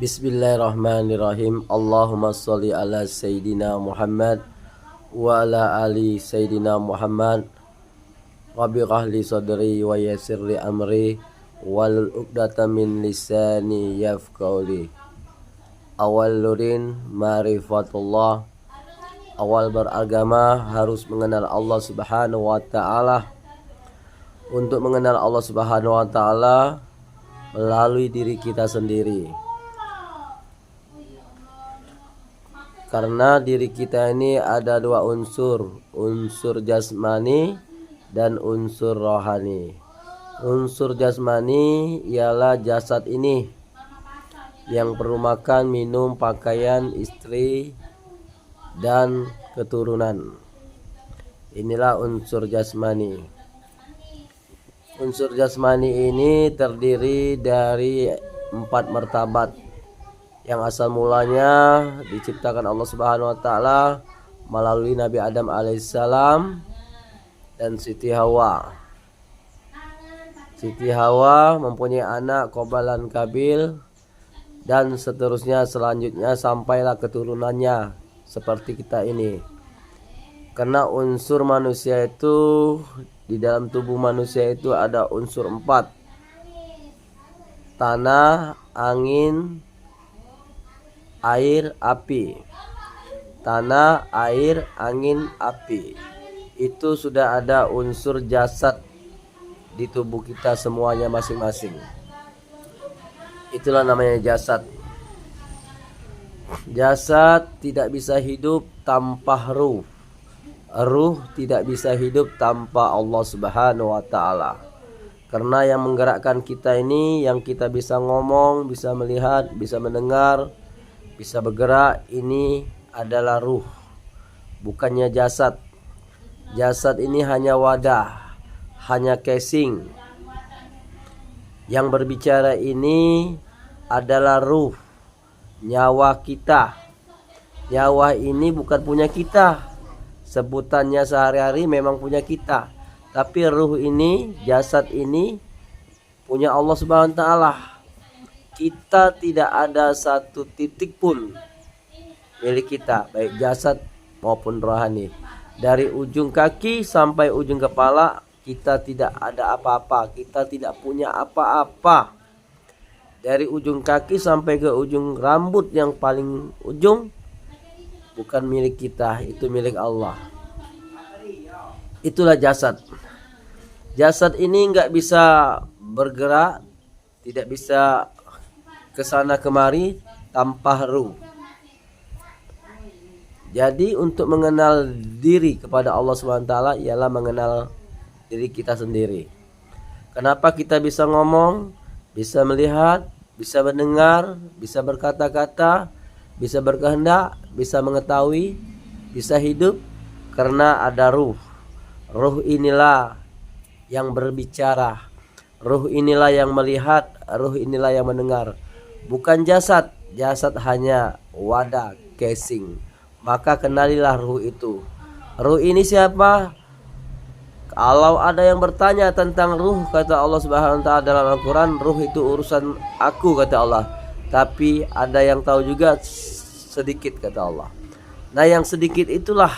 Bismillahirrahmanirrahim. Allahumma sholli ala Sayyidina Muhammad wa ala ali Sayyidina Muhammad. Rabbi ghahli sadri wa yassirli amri wal uqdatan min lisani yafqahu. Awal lurin ma'rifatullah. Awal beragama harus mengenal Allah Subhanahu wa taala. Untuk mengenal Allah Subhanahu wa taala melalui diri kita sendiri. Karena diri kita ini ada dua unsur, unsur jasmani dan unsur rohani. Unsur jasmani ialah jasad ini yang perlu makan, minum, pakaian, istri, dan keturunan. Inilah unsur jasmani. Unsur jasmani ini terdiri dari 4 martabat yang asal mulanya diciptakan Allah Subhanahu wa taala melalui Nabi Adam alaihissalam dan Siti Hawa. Siti Hawa mempunyai anak Qabil dan Kabil dan seterusnya selanjutnya sampailah keturunannya seperti kita ini. Karena unsur manusia itu di dalam tubuh manusia itu ada unsur 4. Tanah, angin, air, api. Tanah, air, angin, api. Itu sudah ada unsur jasad di tubuh kita semuanya masing-masing. Itulah namanya jasad. Jasad tidak bisa hidup tanpa ruh. Ruh tidak bisa hidup tanpa Allah Subhanahu wa taala. Karena yang menggerakkan kita ini, yang kita bisa ngomong, bisa melihat, bisa mendengar, bisa bergerak, ini adalah ruh, bukannya jasad. Jasad ini hanya wadah, hanya casing. Yang berbicara ini adalah ruh, nyawa kita. Nyawa ini bukan punya kita. Sebutannya sehari-hari memang punya kita. Tapi ruh ini, jasad ini punya Allah Subhanahu wa taala. Kita tidak ada satu titik pun milik kita, baik jasad maupun rohani. Dari ujung kaki sampai ujung kepala kita tidak ada apa-apa, kita tidak punya apa-apa. Dari ujung kaki sampai ke ujung rambut yang paling ujung bukan milik kita, itu milik Allah. Itulah jasad. Jasad ini nggak bisa bergerak, tidak bisa kesana kemari tanpa ruh. Jadi untuk mengenal diri kepada Allah SWT ialah mengenal diri kita sendiri. Kenapa kita bisa ngomong, bisa melihat, bisa mendengar, bisa berkata-kata, bisa berkehendak, bisa mengetahui, bisa hidup? Karena ada ruh. Ruh inilah yang berbicara. Ruh inilah yang melihat, ruh inilah yang mendengar. Bukan jasad. Jasad hanya wadah, casing. Maka kenalilah ruh itu. Ruh ini siapa? Kalau ada yang bertanya tentang ruh, kata Allah Subhanahu wa taala dalam Al-Qur'an, ruh itu urusan aku, kata Allah. Tapi ada yang tahu juga sedikit, kata Allah. Nah, yang sedikit itulah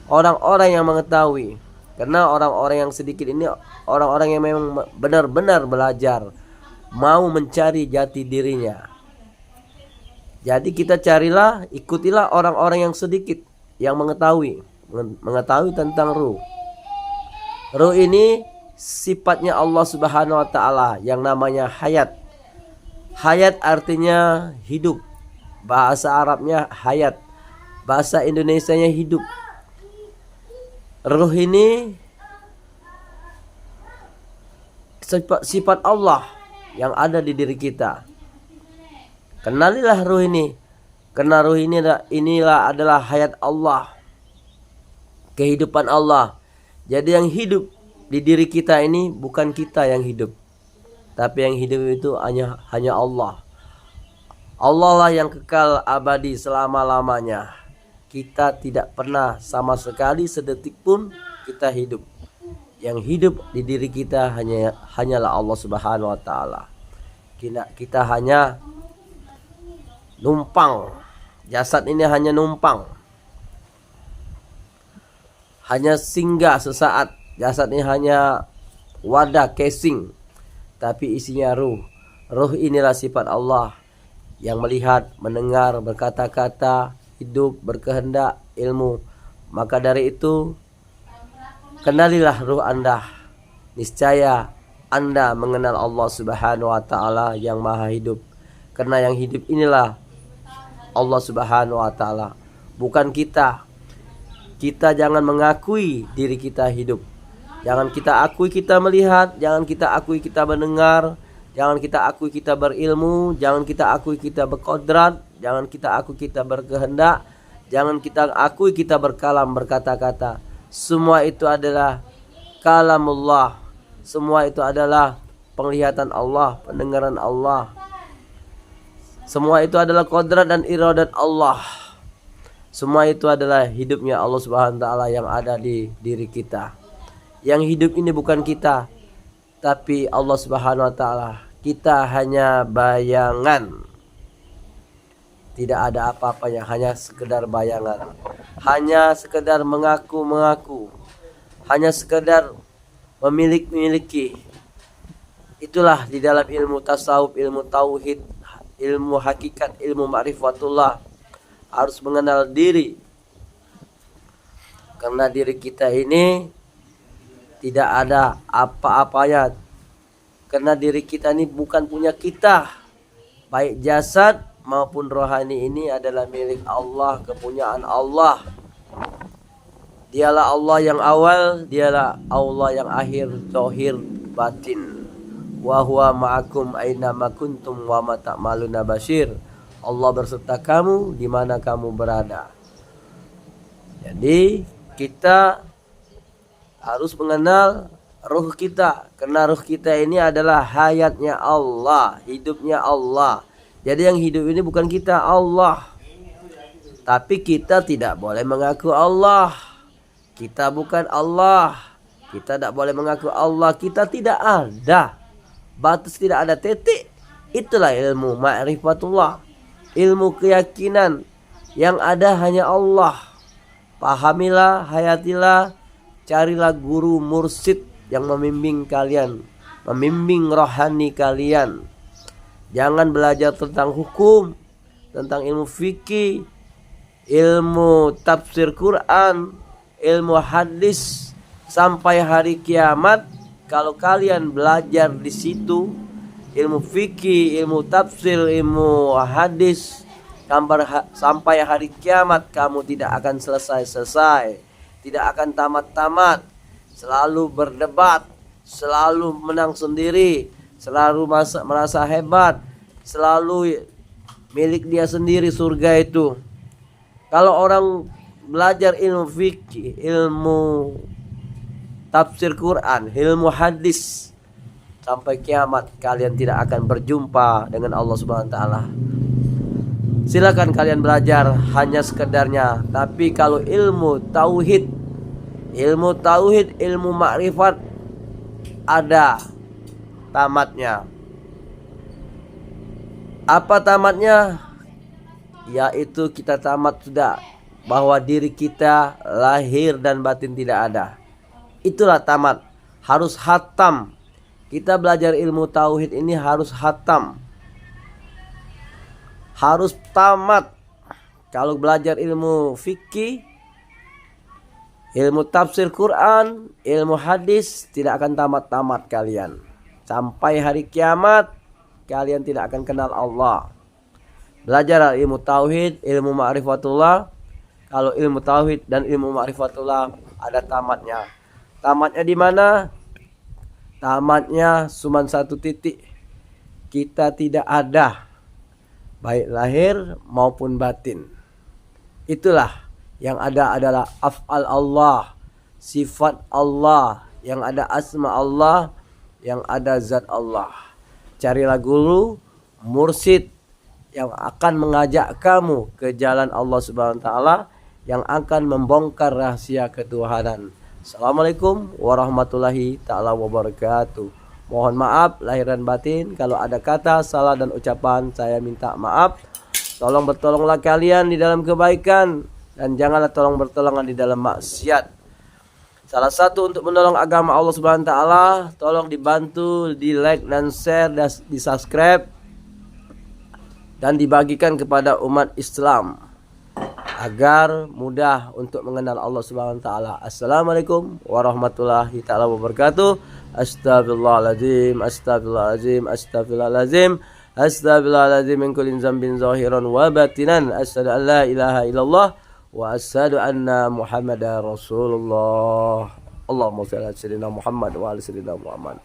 orang-orang yang mengetahui. Karena orang-orang yang sedikit ini orang-orang yang memang benar-benar belajar, mau mencari jati dirinya. Jadi kita carilah, ikutilah orang-orang yang sedikit, yang mengetahui tentang ruh. Ruh ini sifatnya Allah Subhanahu wa taala yang namanya hayat. Hayat artinya hidup. Bahasa Arabnya hayat. Bahasa Indonesianya hidup. Ruh ini sifat Allah yang ada di diri kita. Kenalilah ruh ini. Karena ruh ini inilah adalah hayat Allah. Kehidupan Allah. Jadi yang hidup di diri kita ini bukan kita yang hidup. Tapi yang hidup itu hanya Allah. Allah lah yang kekal abadi selama-lamanya. Kita tidak pernah sama sekali sedetik pun kita hidup. Yang hidup di diri kita hanyalah Allah Subhanahu wa taala. Kita hanya numpang. Jasad ini hanya numpang, hanya singgah sesaat. Jasad ini hanya wadah, casing, tapi isinya ruh. Ruh inilah sifat Allah yang melihat, mendengar, berkata-kata, hidup, berkehendak, ilmu. Maka dari itu, kenalilah ruh Anda. Niscaya Anda mengenal Allah Subhanahu wa taala yang Maha Hidup. Karena yang hidup inilah Allah Subhanahu wa taala, bukan kita. Kita jangan mengakui diri kita hidup. Jangan kita akui kita melihat, jangan kita akui kita mendengar, jangan kita akui kita berilmu, jangan kita akui kita berkodrat, jangan kita akui kita berkehendak, jangan kita akui kita berkalam, berkata-kata. Semua itu adalah kalamullah. Semua itu adalah penglihatan Allah, pendengaran Allah. Semua itu adalah kodrat dan iradat Allah. Semua itu adalah hidupnya Allah Subhanahu wa taala yang ada di diri kita. Yang hidup ini bukan kita, tapi Allah Subhanahu wa taala. Kita hanya bayangan. Tidak ada apa-apanya, hanya sekedar bayangan. Hanya sekedar mengaku-mengaku. Hanya sekedar memiliki. Itulah di dalam ilmu tasawuf, ilmu tauhid, ilmu hakikat, ilmu ma'rifatullah. Harus mengenal diri. Karena diri kita ini tidak ada apa-apanya. Karena diri kita ini bukan punya kita. Baik jasad maupun rohani ini adalah milik Allah, kepunyaan Allah. Dialah Allah yang awal, dialah Allah yang akhir, zahir, batin. Wa huwa ma'akum aina ma kuntum wa ma ta'maluna basyir. Allah berserta kamu di mana kamu berada. Jadi kita harus mengenal ruh kita, karena ruh kita ini adalah hayatnya Allah, hidupnya Allah. Jadi yang hidup ini bukan kita, Allah. Tapi kita tidak boleh mengaku Allah. Kita bukan Allah. Kita tidak boleh mengaku Allah. Kita tidak ada. Batas tidak ada titik. Itulah ilmu ma'rifatullah. Ilmu keyakinan yang ada hanya Allah. Pahamilah, hayatilah, carilah guru mursyid yang membimbing kalian, membimbing rohani kalian. Jangan belajar tentang hukum, tentang ilmu fikih, ilmu tafsir Quran, ilmu hadis sampai hari kiamat. Kalau kalian belajar di situ ilmu fikih, ilmu tafsir, ilmu hadis sampai hari kiamat, kamu tidak akan selesai-selesai, tidak akan tamat-tamat, selalu berdebat, selalu menang sendiri, selalu merasa hebat, selalu milik dia sendiri surga itu. Kalau orang belajar ilmu fikih, ilmu tafsir Quran, ilmu hadis, sampai kiamat kalian tidak akan berjumpa dengan Allah Subhanahu wa taala. Silakan kalian belajar hanya sekedarnya, tapi kalau ilmu tauhid, ilmu makrifat ada tamatnya. Apa tamatnya? Yaitu kita tamat sudah bahwa diri kita lahir dan batin tidak ada. Itulah tamat. Harus hatam. Kita belajar ilmu tauhid ini harus hatam. Harus tamat. Kalau belajar ilmu fikih, ilmu tafsir Quran, ilmu hadis, tidak akan tamat-tamat kalian. Sampai hari kiamat kalian tidak akan kenal Allah. Belajar ilmu tauhid, ilmu ma'rifatullah. Kalau ilmu tauhid dan ilmu ma'rifatullah ada tamatnya. Tamatnya di mana? Tamatnya cuma satu titik. Kita tidak ada, baik lahir maupun batin. Itulah yang ada adalah af'al Allah, sifat Allah, yang ada asma Allah, yang ada zat Allah. Carilah guru mursyid yang akan mengajak kamu ke jalan Allah Subhanahu wa taala, yang akan membongkar rahasia ketuhanan. Assalamualaikum warahmatullahi taala wabarakatuh. Mohon maaf lahir dan batin. Kalau ada kata salah dan ucapan, saya minta maaf. Tolong bertolonglah kalian di dalam kebaikan, dan janganlah tolong bertolongan di dalam maksiat. Salah satu untuk menolong agama Allah Subhanahu wa taala, tolong dibantu di like dan share dan di subscribe dan dibagikan kepada umat Islam agar mudah untuk mengenal Allah Subhanahu wa taala. Assalamualaikum warahmatullahi taala wabarakatuh. Astagfirullahaladzim, astagfirullahaladzim, astagfirullahaladzim, astagfirullahaladzim min kulli dzambin zahiran wa batinan. Asyhadu an la ilaha illallah wa asyhadu anna Muhammadar Rasulullah. Allahumma shalli ala sayyidina Muhammad wa ala sayyidina Muhammad.